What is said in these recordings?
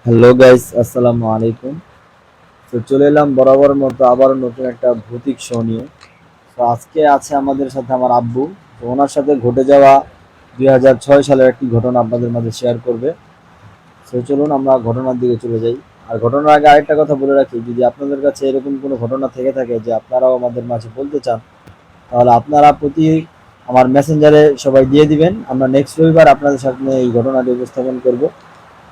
Hello guys, আসসালামু আলাইকুম। তো চলে এলাম বরাবর মতো আবারও নতুন একটা ভৌতিক শো নিয়ে। তো আজকে আছে আমাদের সাথে আমার আব্বু। তো ওনার সাথে ঘটে যাওয়া 2006 সালের একটি ঘটনা আপনাদের মাঝে শেয়ার করবে। তো চলুন আমরা ঘটনার দিকে চলে যাই। আর ঘটনার আগে আরেকটা কথা বলে রাখি, যদি আপনাদের কাছে এরকম কোনো ঘটনা থেকে থাকে যে আপনারাও আমাদের মাঝে বলতে চান, তাহলে আপনারা প্রতি আমার মেসেঞ্জারে সবাই দিয়ে দিবেন। আমরা নেক্সট রবিবার আপনাদের সামনে এই ঘটনাটি উপস্থাপন করব।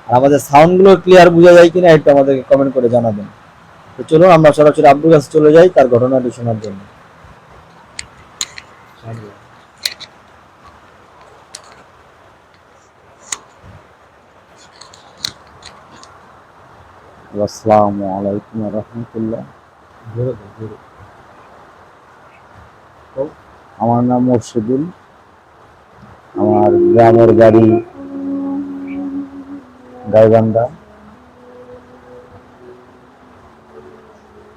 আর আমাদের সাউন্ডগুলো ক্লিয়ার বোঝা যায় কিনা একটু আমাদেরকে কমেন্ট করে জানাবেন। তো চলুন আমরা সরাসরি আব্বুর কাছে চলে যাই তার ঘটনাটি শোনার জন্য। আসসালামু আলাইকুম রহমতুল্লাহ। আমার নাম মুর্শিদুল। আমার গ্রামের বাড়ি গাইবান্ধা,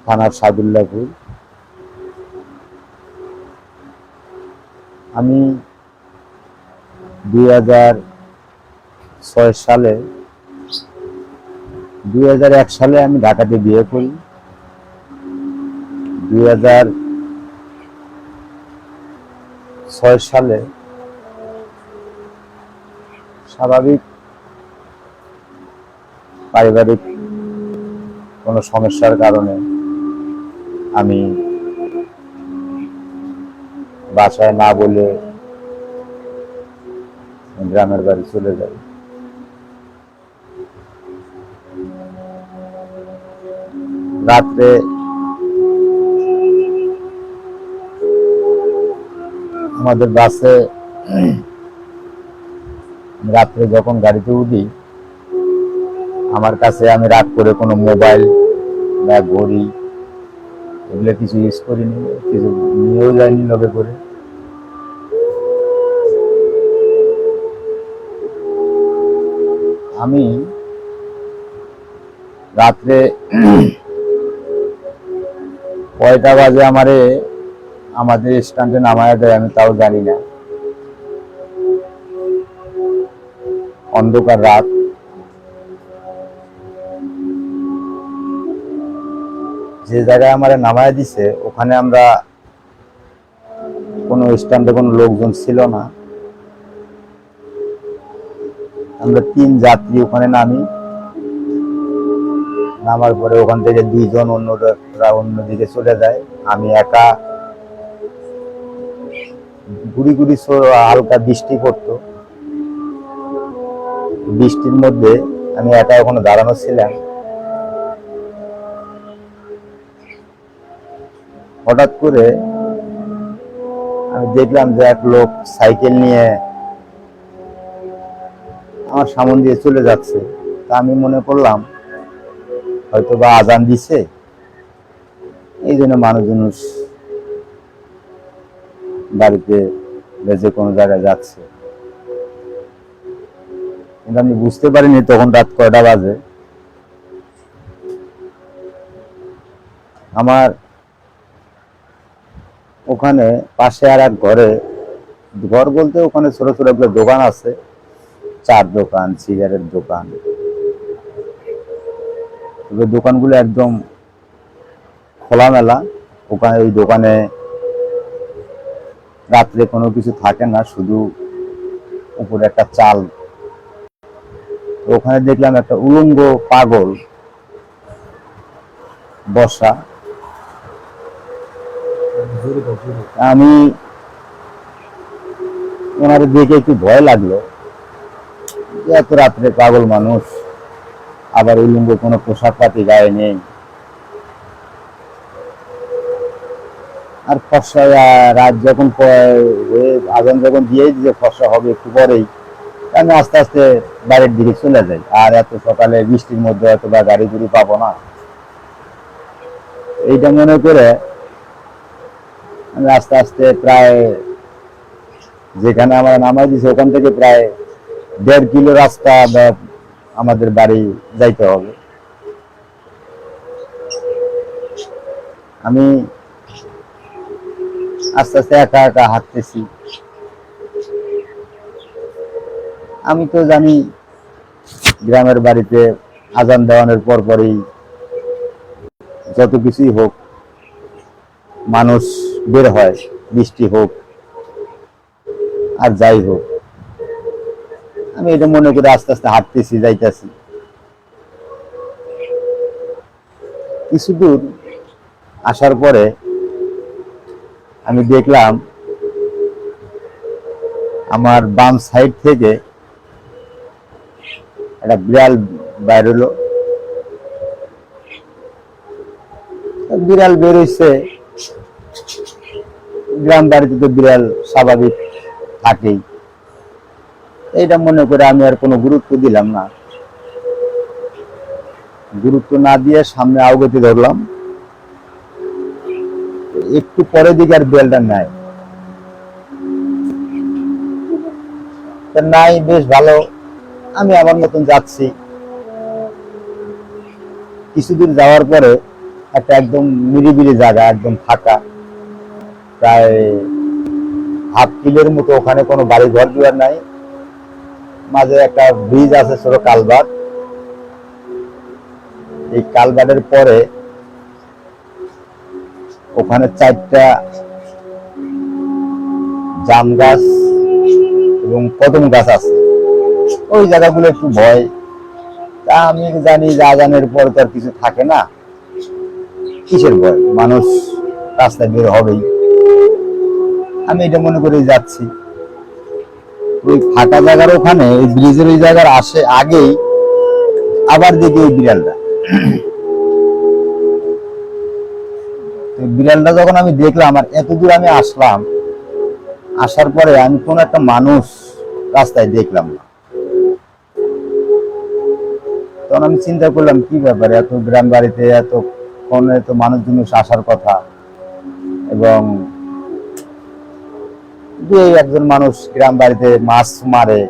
থানার সাদুল্লাপুর। আমি 2006 সালে 2001 সালে আমি ঢাকাতে বিয়ে করি। 2006 সালে স্বাভাবিক পারিবারিক কোনো সমস্যার কারণে আমি বাসায় না বলে গ্রামের বাড়ি চলে যাই। রাত্রে আমাদের বাসে রাত্রে যখন গাড়িতে উঠি, আমার কাছে আমি রাত করে কোনো মোবাইল বা ঘড়ি এগুলো কিছু ইউজ করিনি, কিছু নিয়েও যায়নি লগে করে। আমি রাত্রে কয়টা বাজে আমাদের স্ট্যান্ডে নামায় দেয় আমি তাও জানি না। অন্ধকার রাত। যে জায়গায় আমার নামায় দিছে ওখানে আমরা কোনো স্ট্যান্ডে কোনো লোকজন ছিল না। আমরা 3 যাত্রী ওখানে নামি। নামার পরে ওখান থেকে 2 জন অন্যদিকে চলে যায়। আমি একা, গুড়ি গুড়ি হালকা বৃষ্টি পড়তো। বৃষ্টির মধ্যে আমি একা ওখানে দাঁড়ানো ছিলাম। হঠাৎ করে আমি দেখলাম যে এক লোক সাইকেল নিয়ে আমার সামনে দিয়ে চলে যাচ্ছে। তা আমি মনে করলাম হয়তো বা আজান দিছে, এই জন্য মানুষজন বাড়িতে যে কোনো জায়গায় যাচ্ছে। কিন্তু আমি বুঝতে পারিনি তখন রাত কয়টা বাজে। আমার ওখানে পাশে আর এক ঘর বলতে ওখানে ছোট ছোট একটা দোকান আছে, চার দোকান, সিগারেট দোকান। তবে দোকানগুলো একদম খোলামেলা। ওখানে ওই দোকানে রাত্রে কোনো কিছু থাকে না, শুধু উপরে একটা চাল। ওখানে দেখলাম একটা উলঙ্গ পাগল বসা। আমি ওনার দেখে একটু ভয় লাগলো, এত রাত্রে পাগল মানুষ, আবার উলঙ্গ, কোনো পোশাক পাতি গায়ে নেই। আর ফর্সা রাত যখন আজান যখন দিয়ে দিচ্ছে ফর্সা হবে একটু পরেই, আমি আস্তে আস্তে বাড়ির দিকে চলে যাই। আর এত সকালে বৃষ্টির মধ্যে হয়তো বা গাড়ি গুড়ি পাবো না, এইটা মনে করে আমি আস্তে আস্তে প্রায় যেখানে আমার নামাই দিছে ওখান থেকে প্রায় 1.5 কিলো রাস্তা আমাদের বাড়ি যাইতে হবে। আমি আস্তে আস্তে একা একা হাঁটতেছি। আমি তো জানি গ্রামের বাড়িতে আজান দেওয়ানোর পরপরই যত কিছুই হোক মানুষ বের হয়, বৃষ্টি হোক আর যাই হোক। আমি এটা মনে করে আস্তে আস্তে হাঁটতেছি, যাইতেছি। কিছু দূর আসার পরে আমি দেখলাম আমার বাম সাইড থেকে একটা বিড়াল বাইর হলো। বিড়াল বের হইছে, গ্রাম বাড়িতে তো বিড়াল স্বাভাবিক থাকেই। এইটা মনে করে আমি আর কোনো গুরুত্ব দিলাম না। গুরুত্ব না দিয়ে সামনে আওগতি ধরলাম। একটু পরে দিকে আর বিড়ালটা নাই। নাই, বেশ ভালো। আমি আমার মতন যাচ্ছি। কিছুদূর যাওয়ার পরে একটা একদম নিরিবিলি জায়গা, একদম ফাঁকা, প্রায় হাফ কিলোর মতো। ওখানে কোনো বাড়ি ঘর দুয়ার নাই, মাঝে একটা ব্রিজ আছে, ছোট কালভার্ট। এই কালভার্টের পরে ওখানে 4টা জাম গাছ এবং কদম গাছ আছে। ওই জায়গাগুলো একটু ভয়। তা আমি জানি যে আজানের পর তো আর কিছু থাকে না, কিসের ভয়, মানুষ রাস্তায় বের হবেই। আমি এটা মনে করে যাচ্ছি। ওই ফাঁকা জায়গার ওখানে, ওই ব্রিজের ওই জায়গার আগেই আবার দেখি ওই বিড়ালটা। বিড়ালটা যখন আমি দেখলাম, আর এত দূর আমি আসলাম, আসার পরে আমি কোন একটা মানুষ রাস্তায় দেখলাম না। তখন আমি চিন্তা করলাম, কি ব্যাপারে, এত গ্রাম বাড়িতে এত কোনে তো মানুষজন আসার কথা, এবং একজন মানুষ গ্রাম বাড়িতে মাছ মারে,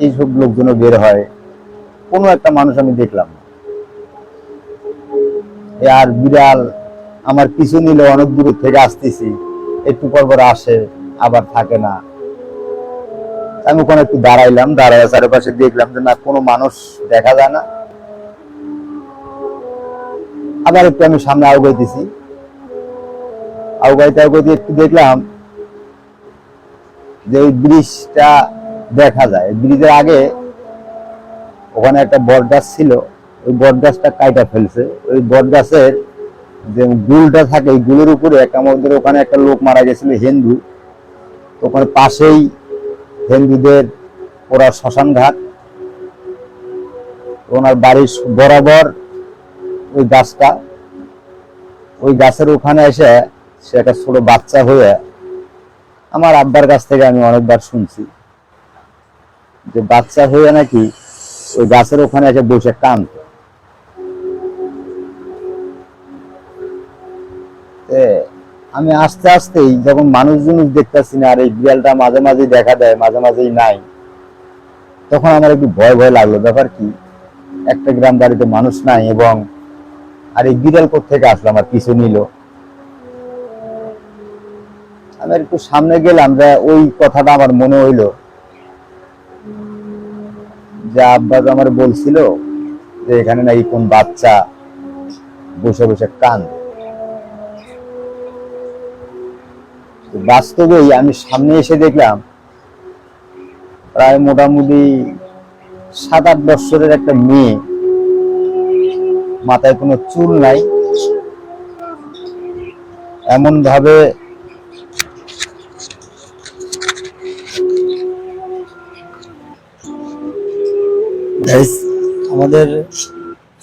এইসব লোকজনও বের হয়, কোনো একটা মানুষ আমি দেখলাম না। আর বিড়াল আমার পিছু নিলে, অনেক দূর থেকে আসতেছি, একটু পর পর আসে, আবার থাকে না। আমি ওখানে একটু দাঁড়াইলাম, দাঁড়ায় চারপাশে দেখলাম যে না, কোনো মানুষ দেখা যায় না। আবার একটু আমি সামনে আগাইতেছি, আগাইতে একটু দেখলাম যে ওই ব্রিজটা দেখা যায়। ব্রিজের আগে ওখানে একটা বট গাছ ছিল, ওই বট গাছটা কাইটা ফেলছে। ওই বট গাছের যে গুলটা থাকে, এই গুলের উপরে আমাদের ওখানে একটা লোক মারা গেছিল, হিন্দু। ওখানে পাশেই হিন্দুদের ওরা শ্মশান ঘাট। ওনার বাড়ির বরাবর ওই গাছটা, ওই গাছের ওখানে এসে সে একটা ছোট বাচ্চা হয়ে, আমার আব্বার কাছ থেকে আমি অনেকবার শুনছি যে বাচ্চা হয়ে নাকি ওই গাছের ওখানে এসে বসে কাঁদত। আমি আস্তে আস্তেই যখন মানুষজন দেখতেছি না, আর এই বিড়ালটা মাঝে মাঝে দেখা দেয়, মাঝে মাঝেই নাই, তখন আমার একটু ভয় ভয় লাগলো। ব্যাপার কি, একটা গ্রাম বাড়িতে মানুষ নাই, এবং আর এই বিড়াল কোত্থেকে আসলো, আমার পিছু নিল। আমি একটু সামনে গেলাম, যে ওই কথাটা আমার মনে হইলো যে আব্বা আমার বলছিল যে এখানে নাকি কোন বাচ্চা বসে বসে কাঁদে। বাস্তবেই আমি সামনে এসে দেখলাম প্রায় মোটামুটি 7-8 বছরের একটা মেয়ে, মাথায় কোনো চুল নাই, এমন ভাবে আমাদের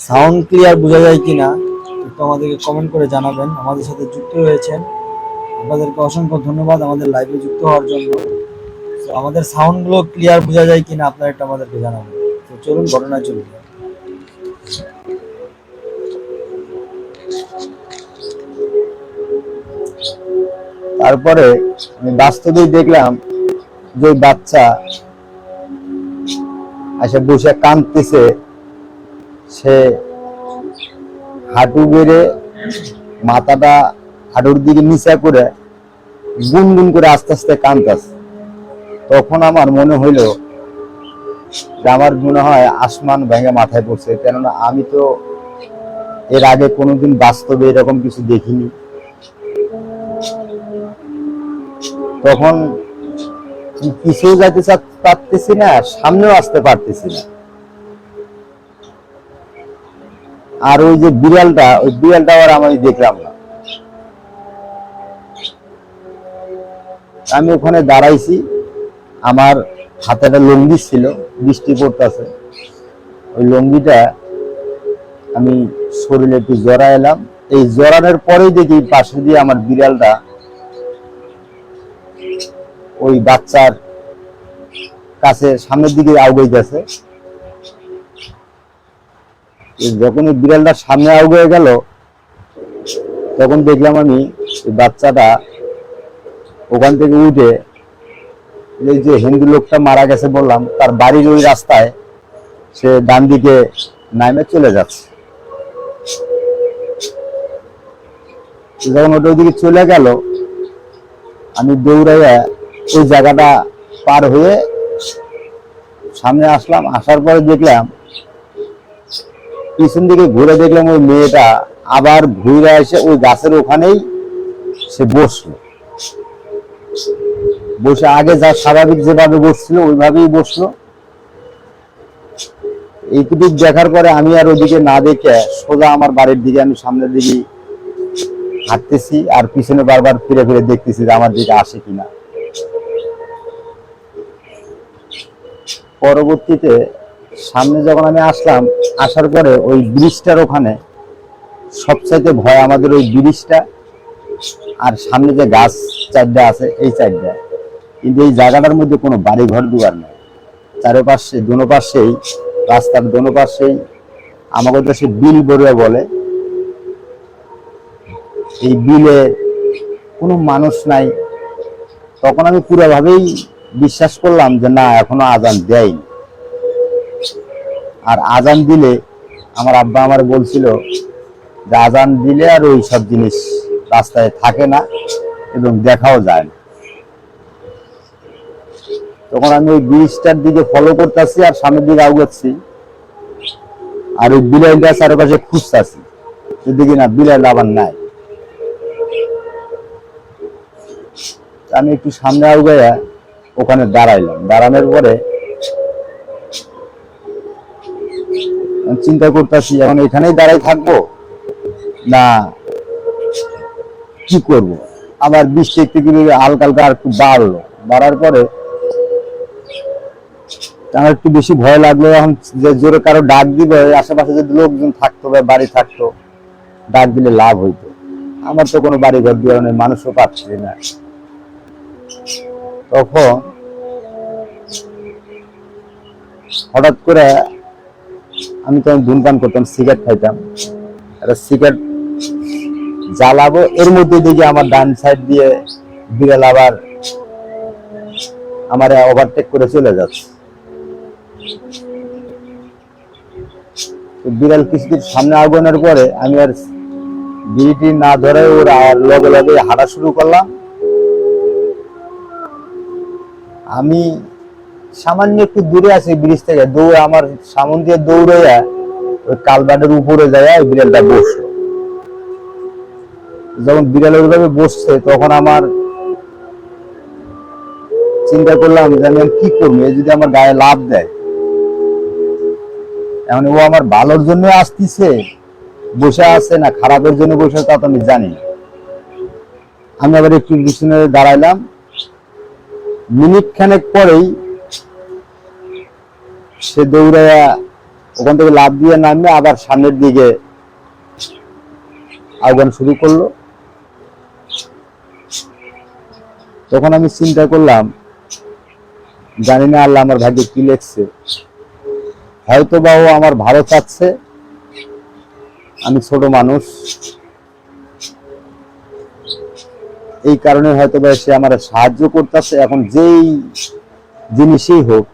সাউন্ড ক্লিয়ার বোঝা যায় কিনা একটু আমাদেরকে কমেন্ট করে জানাবেন। আমাদের সাথে যুক্ত হয়েছেন, আপনাদেরকে অসংখ্য ধন্যবাদ আমাদের লাইভে যুক্ত হওয়ার জন্য। তো আমাদের সাউন্ডগুলো ক্লিয়ার বোঝা যায় কিনা আপনারা একটু আমাদেরকে জানাবেন। তো চলুন ঘটনায় চলুন। তারপরে আমি বাস্তবেই দেখলাম যে বাচ্চা এসে বসে কাঁদতেছে। সে হাঁটু বেড়ে মাথাটা হাঁটুর দিকে নিচা করে গুনগুন করে আস্তে আস্তে কাঁদতেছে। তখন আমার মনে হইল যে আমার মনে হয় আসমান ভেঙে মাথায় পড়ছে, কেননা আমি তো এর আগে কোনোদিন বাস্তবে এরকম কিছু দেখিনি। তখন পিছিয়ে যাইতে পারতেছি না, সামনেও আসতে পারতেছি না। আর ওই যে বিড়ালটা, ওই বিড়ালটা আবার আমি দেখলাম না। আমি ওখানে দাঁড়াইছি, আমার হাতে একটা লুঙ্গি ছিল, বৃষ্টি পড়তেছে, ওই লুঙ্গিটা আমি শরীরে একটু জড়া এলাম। এই জড়ানোর পরেই দেখি পাশে দিয়ে আমার বিড়ালটা ওই বাচ্চার কাছে সামনের দিকে আগাইতেছে। যখন ওই বিড়ালটা সামনে আগে গেল, তখন দেখলাম আমি বাচ্চাটা ওখান থেকে উঠে, এই যে হিন্দু লোকটা মারা গেছে বললাম, তার বাড়ির ওই রাস্তায় সে ডান দিকে নামে চলে যাচ্ছে। যখন ওটা ওইদিকে চলে গেল, আমি দৌড়াইয়া ওই জায়গাটা পার হয়ে সামনে আসলাম। আসার পরে দেখলাম, পিছন দিকে ঘুরে দেখলাম ওই মেয়েটা আবার ঘুরে এসে ওই গাছের ওখানেই সে বসলো। বসে আগে যা স্বাভাবিক যেভাবে বসছিল ওইভাবেই বসলো। এইটুকু দেখার পরে আমি আর ওদিকে না দেখে সোজা আমার বাড়ির দিকে, আমি সামনের দিকে হাঁটতেছি, আর পিছনে বারবার ফিরে ফিরে দেখতেছি যে আমার দিকে আসে কিনা। পরবর্তীতে সামনে যখন আমি আসলাম, আসার পরে ওই ব্রিজটার ওখানে সবচাইতে ভয় আমাদের ওই ব্রিজটা, আর সামনে যে গাছ চারটা আছে এই চারটা। কিন্তু এই জায়গাটার মধ্যে কোনো বাড়ি ঘর দুয়ার নেই, চারপাশে দোনো পাশেই, রাস্তার দোনো পাশেই আমাদের দেশে বিল বড়ুয়া বলে, এই বিলে কোনো মানুষ নাই। তখন আমি পুরোভাবেই বিশ্বাস করলাম যে না, এখনো আজান দেয়নি। আর আজান দিলে, আমার আব্বা আমার বলছিল যে আজান দিলে আর ওই সব জিনিস রাস্তায় থাকে না এবং দেখাও যায় না। তখন আমি ওই ব্রিজটার দিকে ফলো করতেছি আর সামনের দিকে আগাচ্ছি, আর ওই বিলাইটা চারপাশে খুঁজতেছি, যদি না বিলাইল আবার নাই। আমি একটু সামনে আগাইয়া ওখানে দাঁড়াইলাম। দাঁড়ানোর পরে চিন্তা করতেছি, এখন এখানেই দাঁড়াই থাকবো না কি করব। আবার বৃষ্টি একটু হালকা হালকা আর একটু বাড়লো, বাড়ার পরে আমার একটু বেশি ভয় লাগলো। এখন যে জোরে কারো ডাক দিবে, আশেপাশে যদি লোকজন থাকতো বা বাড়ি থাকতো, ডাক দিলে লাভ হইতো। আমার তো কোনো বাড়ি ঘর দিয়ে নেই, মানুষও পাচ্ছি না। তখন হঠাৎ করে আমি তখন ধূমপান করতাম, সিগারেট খাইতাম, একটা সিগারেট জ্বালাবো, এর মধ্যে দেখি আমার ডান সাইড দিয়ে বিড়াল আবার আমার ওভারটেক করে চলে যাচ্ছে। বিড়াল কিছুদিন সামনে আগানোর পরে আমি আর বিড়িটি না ধরে ওর লগে লগে হাঁটা শুরু করলাম। আমি সামান্য একটু দূরে আছি ব্রিজ থেকে, দৌড়ে আমার সামন দিয়ে দৌড়ে ওই কালবাটের উপরে যায় ওই বিড়ালটা বসলো। যখন বিড়াল ওইভাবে বসছে, তখন আমার চিন্তা করলাম যে আমি কি করবো, যদি আমার গায়ে লাভ দেয়। এখন ও আমার ভালোর জন্য আসতেছে বসে আছে না খারাপের জন্য বসে, তা তো আমি জানি না। আমি আবার একটু পিছনে দাঁড়াইলাম। মিনিট খানেক পরেই সে দৌড়াইয়া ওখান থেকে লাফ দিয়ে নামে আবার সামনের দিকে আহ্বান শুরু করলো। তখন আমি চিন্তা করলাম, জানি না আল্লাহ আমার ভাগ্যে কি লেখছে, হয়তো বা ও আমার ভালো চাচ্ছে। আমি ছোট মানুষ, এই কারণে হয়তো বা সে আমার সাহায্য করতেছে। এখন যেই জিনিসই হোক,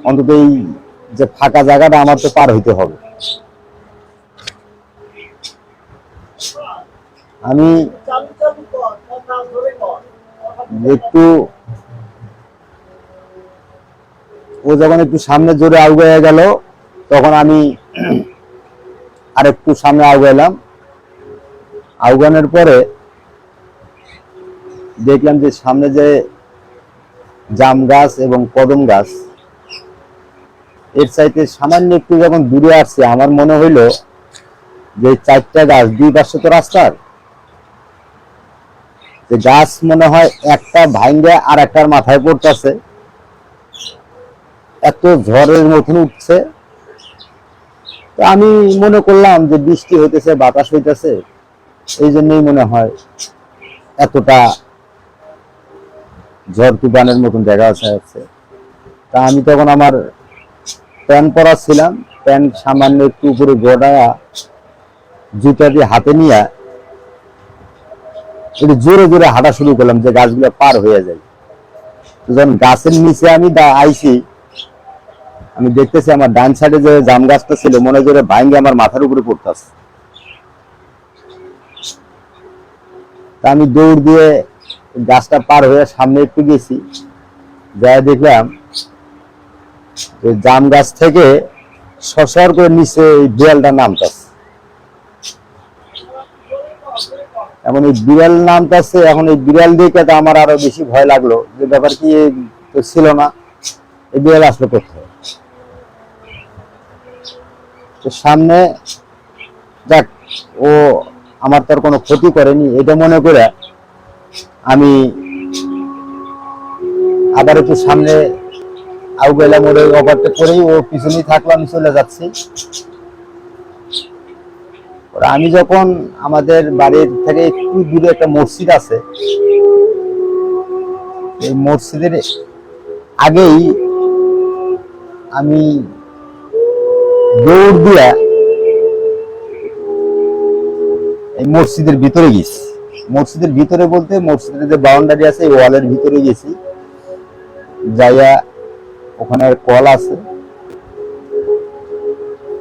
অন্তত এই যে ফাঁকা জায়গাটা আমার তো পার হইতে হবে। আমি একটু ও যখন একটু সামনে জোরে আগুয়ে গেল, তখন আমি আর একটু সামনে আগুয়ালাম। আগুয়ানোর পরে দেখলাম যে সামনে যে জাম গাছ এবং কদম গাছ, এর চাইতে সামান্য একটু যখন দূরে আসছে, আমার মনে হইলো যে 4টা গাছ, 2 পাশে তো রাস্তার, যে গাছ মনে হয় একটা ভাঙ্গে আর একটার মাথায় পড়তেছে, এত ঝড়ের মতন উঠছে। তো আমি মনে করলাম যে বৃষ্টি হইতেছে, বাতাস হইতেছে, এই জন্যই মনে হয় এতটা ঝড় তুফানের মতন দেখা যাচ্ছে। তা আমি তখন আমার প্যান্ট পরা ছিলাম, প্যান্ট সামান্য একটু উপরে গড়ায়া জুতা দিয়ে হাতে নিয়ে একটু জোরে জোরে হাঁটা শুরু করলাম যে গাছগুলো পার হয়ে যায়। যখন গাছের নিচে আমি আইছি, আমি দেখতেছি আমার ডান সাইডে যে জাম গাছটা ছিল মনে করে ভাঙ্গে আমার মাথার উপরে পড়তেছে। তা আমি দৌড় দিয়ে গাছটা পার হয়ে সামনে একটু গেছি, যাই দেখলাম যে জাম গাছ থেকে সরসর করে নিচে এই বিড়ালটা নামতেছে। এখন এই বিড়াল নামতেছে, এখন এই বিড়াল দেখে তো আমার আরো বেশি ভয় লাগলো, যে ব্যাপার কি তো ছিল না, এই বিড়াল আসলো কোথায়। তো সামনে যাক, ও আমার তার কোনো ক্ষতি করেনি এটা মনে করে আমি আবার একটু সামনে আউগেলাম, ওর ওভারটেক করেই ও পিছনেই থাকলো, আমি চলে যাচ্ছি। আমি যখন আমাদের বাড়ির থেকে একটু দূরে একটা মসজিদ আছে, এই মসজিদের আগেই আমি দৌড় দিয়া এই মসজিদের ভিতরে গেছি। মসজিদের ভিতরে বলতে মসজিদের যে বাউন্ডারি আছে এই ওয়ালের ভিতরে গেছি, যাইয়া ওখানে কল আছে,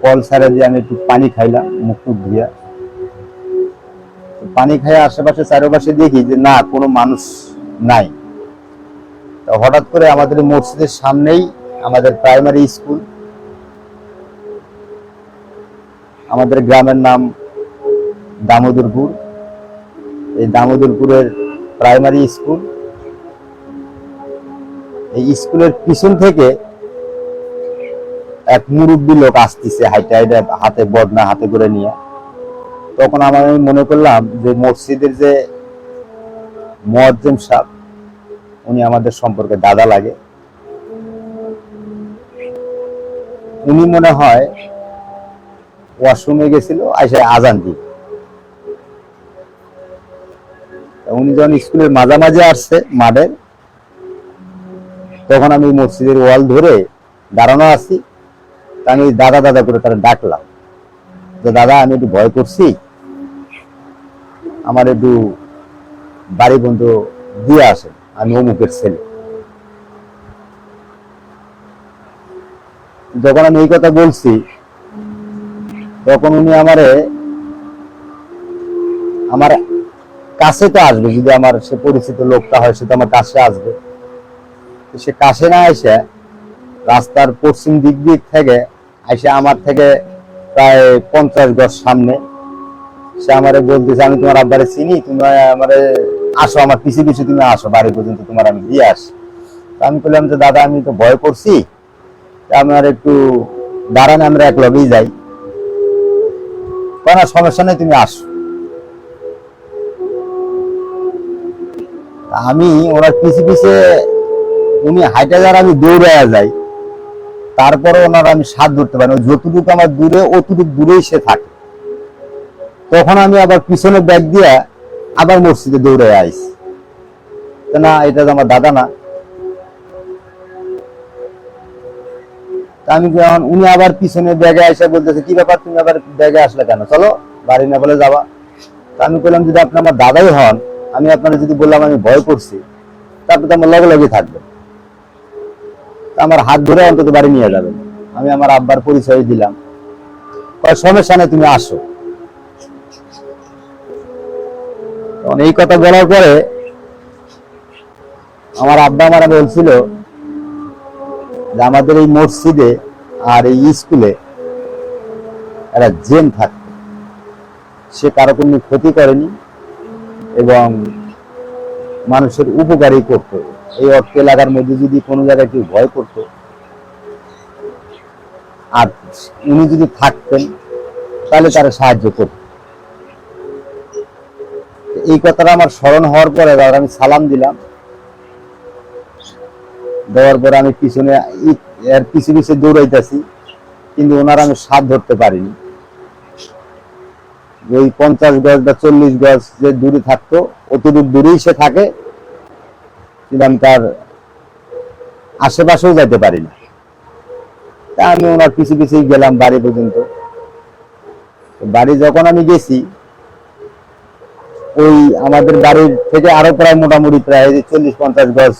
কল ছাড়া দিয়ে আমি একটু পানি খাইলাম মুখ টুক ধুইয়া। পানি খাইয়া আশেপাশে চারপাশে দেখি যে না, কোনো মানুষ নাই। হঠাৎ করে আমাদের মসজিদের সামনেই আমাদের প্রাইমারি স্কুল, আমাদের গ্রামের নাম দামোদরপুর, এই দামোদরপুরের প্রাইমারি স্কুল। এই স্কুলের পিছন থেকে এক মুরব্বী লোক আসতেছে হাইটে হাইটে, হাতে বদনা হাতে করে নিয়ে। তখন আমি মনে করলাম যে মসজিদের যে মুয়াজ্জিম সাহেব, উনি আমাদের সম্পর্কে দাদা লাগে, উনি মনে হয় ওয়াশরুমে গেছিল, আইসা আজান দিল। উনি যখন স্কুলের মাঝামাঝি আসছে মাঠের, তখন আমি মসজিদের ওয়াল ধরে দাঁড়ানো আছি। আমি দাদা দাদা করে তারা ডাকলাম যে দাদা, আমি একটু ভয় করছি, আমার একটু বাড়ি বন্ধু দিয়ে আসেন, আমি অমুকের ছেলে। যখন আমি এই কথা বলছি, তখন উনি আমার কাছে তো আসবে, যদি আমার সে পরিচিত লোকটা হয় সে তো আমার কাছে আসবে। সে কাছে না এসে রাস্তার পশ্চিম দিক থেকে এসে আমার থেকে প্রায় 50 গজ সামনে সে আমারে বলতেছে, আমি তোমার আব্বারে চিনি, তুমি আমারে আসো, আমার পিছু পিছু তুমি আসো, বাড়ি পর্যন্ত তোমার আমি দিয়ে আসি। আমি বললাম যে দাদা, আমি তো ভয় করছি, আমার একটু দাঁড়ান, আমরা এক লগেই যাই। কোনো সমস্যা নেই, তুমি আসো। আমি ওনার পিছে পিছে, উনি হাইটে যারা আমি দৌড়ে যাই, তারপরে ওনার আমি সাথ ধরতে পারি, যতটুকু আমার দূরে অতটুকু দূরেই সে থাকে। তখন আমি আবার পিছনে ব্যাগ দিয়ে আবার মসজিদে দৌড়ে আইছি, না এটা তো আমার দাদা না। আমি যখন উনি আবার পিছনে ব্যাগে এসে বলতেছে, কি ব্যাপার তুমি আবার ব্যাগে আসলে কেন, চলো বাড়ি না বলে যাবা। আমি বললাম, যদি আপনি আমার দাদাই হন, আমি আপনারা যদি বললাম আমি ভয় করছি, তারপরে তো আমার লগে লগে থাকবেন, আমার হাত ধরে অন্তত বাড়ি নিয়ে যাবেন। আমি আমার আব্বার পরিচয় দিলাম, সমস্যা নেই তুমি আসো। এই কথা বলার পরে আমার আব্বা আমার বলছিল যে আমাদের এই মসজিদে আর এই স্কুলে একটা জেন থাকত, সে কারো কোনো ক্ষতি করেনি এবং মানুষের উপকারই করত। এই অর্থ এলাকার মধ্যে যদি কোনো জায়গায় কেউ ভয় করত আর উনি যদি থাকতেন তাহলে তারা সাহায্য করত। এই কথাটা আমার স্মরণ হওয়ার পরে আমি সালাম দিলাম, দেওয়ার পরে আমি পিছনে এর পিছু পিছু দৌড়াইতেছি, কিন্তু ওনারা আমি সাথ ধরতে পারিনি। ওই 50 গজ বা 40 গজ যে দূরে থাকতো অতটুকু দূরেই সে থাকে, কিন্তু আমি তার আশেপাশেও যেতে পারি না। তা আমি ওনার পিছু পিছুই গেলাম বাড়ি পর্যন্ত। বাড়ি যখন আমি গেছি, ওই আমাদের বাড়ির থেকে আরো প্রায় মোটামুটি প্রায় 40-50 গজ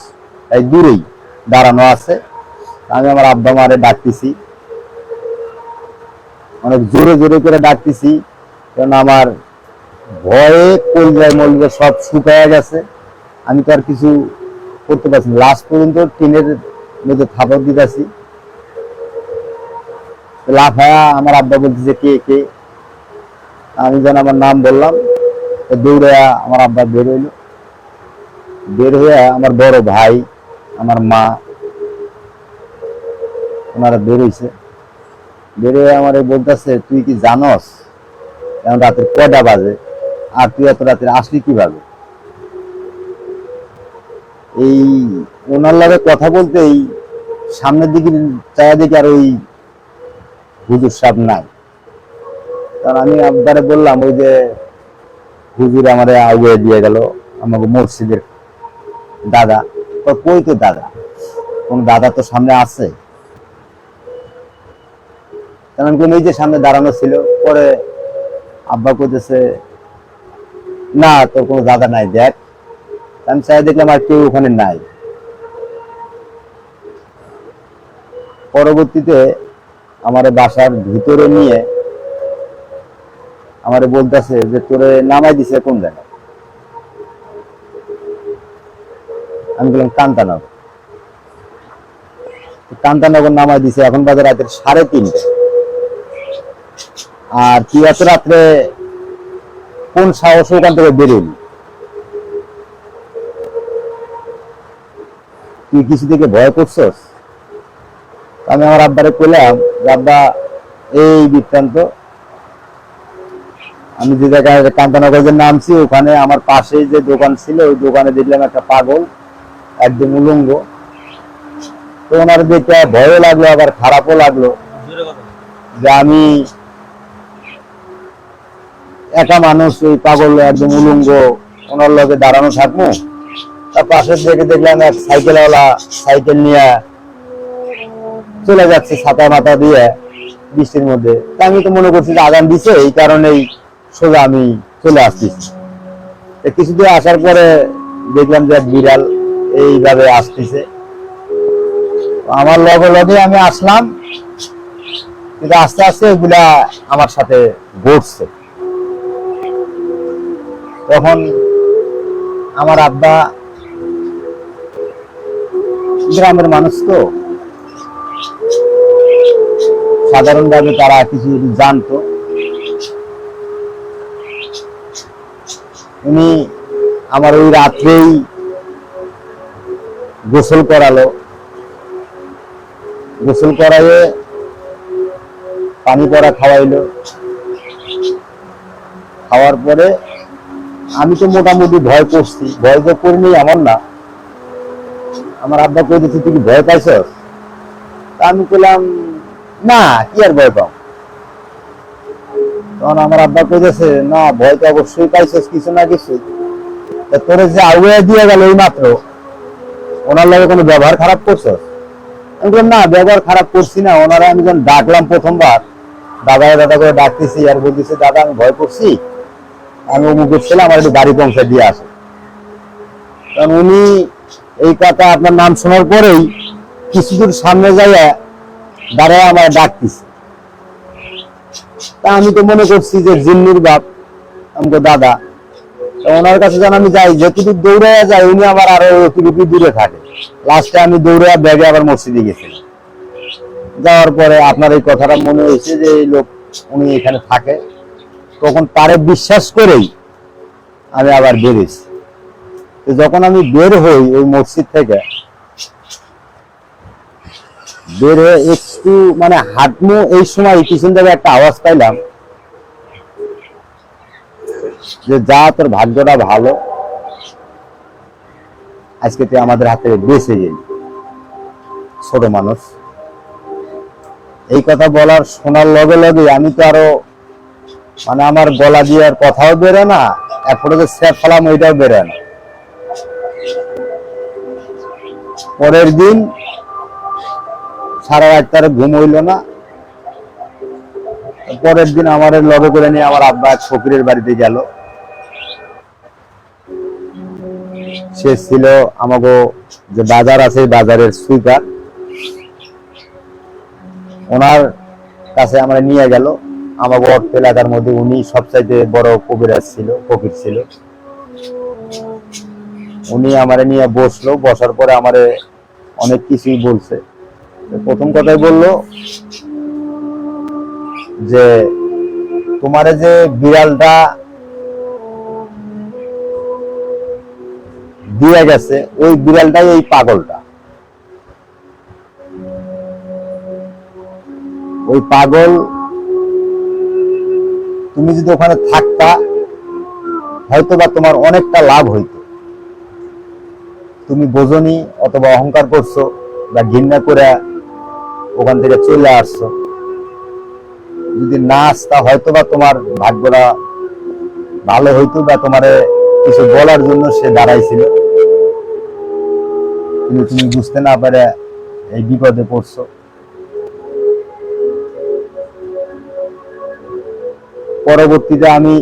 দূরেই দাঁড়ানো আছে। আমি আমার আব্বা মারে ডাকতেছি, অনেক জোরে জোরে করে ডাকতেছি, কারণ আমার ভয়ে কলজায় মলজা সব শুকায় গেছে। আমি তো আর কিছু করতে পারছি না। লাস্ট পর্যন্ত টিনের মধ্যে থাপড় দিতেছি, লাফায়া আমার আব্বা বলতেছে কে কে, আমি যেন আমার নাম বললাম, দৌড়ে আমার আব্বা বের হইলো। বের হয়ে আমার বড় ভাই, আমার মা, ওনারা বের হইছে। বের হয়ে আমার বলতেছে তুই কি জানস এখন রাতের কয়টা বাজে, আর তুই এত রাতে আসলি কিভাবে? এই ওনার লাগে কথা বলতেই সামনের দিকে চায়া দেখি আর ওই হুজুর সাহেব নাই। কারণ আমি আব্বারে বললাম ওই যে হুজুর আমারে আগে দিয়ে গেল আমাকে মসজিদের দাদা। কই তো দাদা, কোন দাদা তো সামনে আছে? কারণ কোন এই যে সামনে দাঁড়ানো ছিল। পরে আব্বা কইতেছে না তোর কোনো দাদা নাই, দেখ। আমি চাই দেখলাম আর কেউ ওখানে নাই। পরবর্তীতে আমার বাসার ভিতরে নিয়ে আমারে বলতেছে যে তোরে নামাই দিছে কোন জায়গায়? আমি বললাম কান্তানগর। কান্তানগর নামাই দিছে, এখন বাজে রাতের 3:30। আর তুই এত রাত্রে কোন সাহস ওখান থেকে বেরোলি? তুই কিছু থেকে ভয় করছস? আমি আমার আব্বারে কইলাম আব্বা এই বৃত্তান্ত, আমি যে জায়গায় কান্তানগরের নামছি ওখানে আমার পাশে যে দোকান ছিল ওই দোকানে দেখলাম একটা পাগল একদম উলঙ্গ। তো ওনার দেখে ভয়ও লাগলো আবার খারাপও লাগলো যে আমি একা মানুষ ওই পাগল একদম উলঙ্গ ওনার লগে দাঁড়ানো থাকবো। তার পাশের দিকে দেখলাম এক সাইকেলওয়ালা সাইকেল নিয়ে চলে যাচ্ছে ছাতা মাথা দিয়ে বৃষ্টির মধ্যে। আমি তো মনে করছি যে আগান দিছে, এই কারণেই সোজা আমি চলে আসতেছি। কিছুদিন আসার পরে দেখলাম যে বিড়াল এইভাবে আসতেছে আমার লগে লগে। আমি আসলাম, কিন্তু আস্তে আস্তে এগুলা আমার সাথে ঘটছে। তখন আমার আব্বা গ্রামের মানুষ তো সাধারণভাবে তারা কিছু যদি জানতো, উনি আমার ওই রাত্রেই গোসল করালো। গোসল করাইয়ে পানি পড়া খাওয়াইলো। খাওয়ার পরে আমি তো মোটামুটি ভয় করছি, ভয় তো করিনি এমন না। আমার আব্বা কই দিচ্ছে তুই কি ভয় পাইছস? আমি বললাম না, কি আর ভয় পাও। তখন আমার আব্বা কইতেছে না ভয় তো অবশ্যই পাইছস কিছু না কিছু। তোরে যে আউয়া দিয়ে গেল এই মাত্র, ওনার লাগে কোনো ব্যবহার খারাপ করছস? আমি বললাম না ব্যবহার খারাপ করছি না। ওনারা আমি যখন ডাকলাম প্রথমবার, দাদা দাদা করে ডাকতেছি আর বলতেছে দাদা আমি ভয় করছি, আমি অমুকের ছেলে, আমার একটু গাড়ি পৌঁছে দিয়ে আসে। কারণ উনি এই কথা আপনার নাম শোনার পরেই কিছুদূর সামনে যাইয়া দাঁড়ায় আমার ডাকতেছে। তা আমি তো মনে করছি যে জিন্নির বাপ আমাকে দাদা। ওনার কাছে যখন আমি যাই, যতটুকু দৌড়াইয়া যাই উনি আবার আরো অতিরিক্ত দূরে থাকে। লাস্টে আমি দৌড়াইয়া ব্যাগে আবার মসজিদে গেছিলাম। যাওয়ার পরে আপনার এই কথাটা মনে হয়েছে যে এই লোক উনি এখানে থাকে, তখন তারে বিশ্বাস করেই আমি আবার বেরিয়েছি। তো যখন আমি বের হই ওই মসজিদ থেকে, বের হয়ে একটু মানে হাঁটমু, এই সময় পিছন থেকে একটা আওয়াজ পাইলাম যে যা তোর ভাগ্যটা ভালো, আজকে তুই আমাদের হাতে বেঁচে গেলি, ছোট মানুষ। এই কথা বলার শোনার লগে লগে আমি তো আরো মানে আমার গলা দিয়ে আর কথাও বেরো না, এরপরে যে স্যাপ ফেলাম ওইটাও বেরোয় না। পরের দিন সারা রাত তার ঘুম হইল না। পরের দিন আমার লগে করে নিয়ে আমার আব্বা এক ফকিরের বাড়িতে গেল। সে ছিল আমাগো যে বাজার আছে বাজারের সুইপার, ওনার কাছে আমরা নিয়ে গেল। আমাগো অর্থ এলাকার মধ্যে উনি সবচাইতে বড় কবিরাজ ছিল, ফকির ছিল। উনি আমারে নিয়ে বসলো, বসার পরে আমারে অনেক কিছুই বলছে। প্রথম কথাই বললো যে তোমারে যে বিড়ালটা দিয়ে গেছে ওই বিড়ালটাই এই পাগলটা। ওই পাগল তুমি যদি ওখানে থাকতা হয়তো বা তোমার অনেকটা লাভ হইতো। তুমি বোঝনি অথবা অহংকার করছো বা ঘৃণা করে ওখান থেকে চলে আসছো। যদি না আসতা হয়তো বা তোমার ভাগ্যটা ভালো হইতো বা তোমারে কিছু বলার জন্য সে দাঁড়াইছিল, কিন্তু তুমি বুঝতে না পারে এই বিপদে পড়ছো। পরবর্তীতে আমি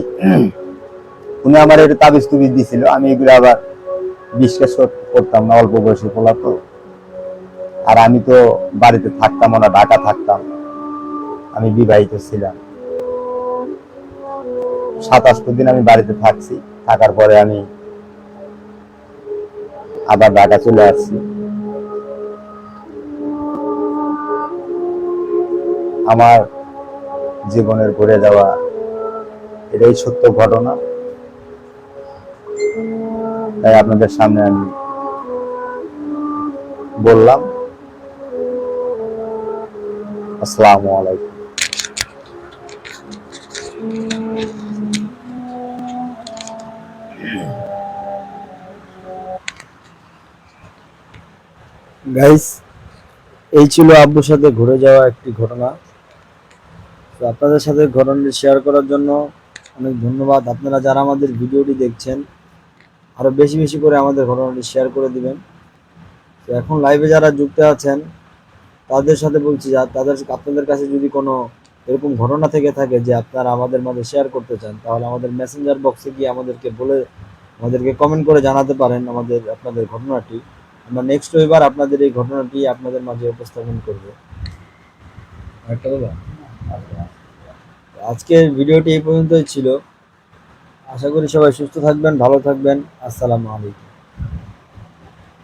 উনি আমার একটা তাবিজ তুবিজ দিছিল, আমি এগুলো আবার বিশ্বাস করতাম না, অল্প বয়সী পোলা তো। আর আমি তো বাড়িতে থাকতাম না, ঢাকা থাকতাম, আমি বিবাহিত ছিলাম। 27 দিন আমি বাড়িতে থাকছি, থাকার পরে আমি আবার ঢাকা চলে আসছি। আমার জীবনের ঘুরে যাওয়া এটাই সত্য ঘটনা, তাই আপনাদের সামনে আমি বললাম। আসসালামু আলাইকুম। গাইস, এই ছিল আব্বুর সাথে ঘুরে যাওয়া একটি ঘটনা। তো আপনাদের সাথে ঘটনাটি শেয়ার করার জন্য অনেক ধন্যবাদ। আপনারা যারা আমাদের ভিডিওটি দেখছেন আরো বেশি বেশি করে আমাদের ঘটনাটি শেয়ার করে দিবেন। তো এখন লাইভে যারা যুক্ত আছেন তাদের সাথে বলছি, আপনাদের কাছে যদি কোনো এরকম ঘটনা থেকে থাকে যে আপনারা আমাদের মাঝে শেয়ার করতে চান, তাহলে আমাদের মেসেঞ্জার বক্সে গিয়ে আমাদেরকে কমেন্ট করে জানাতে পারেন আপনাদের ঘটনাটি। আমরা নেক্সট রবিবার আপনাদের এই ঘটনাটি আপনাদের মাঝে উপস্থাপন করব। একটা বলো। আজকের ভিডিওটি এই পর্যন্তই ছিল। আশা করি সবাই সুস্থ থাকবেন, ভালো থাকবেন। আসসালামু আলাইকুম।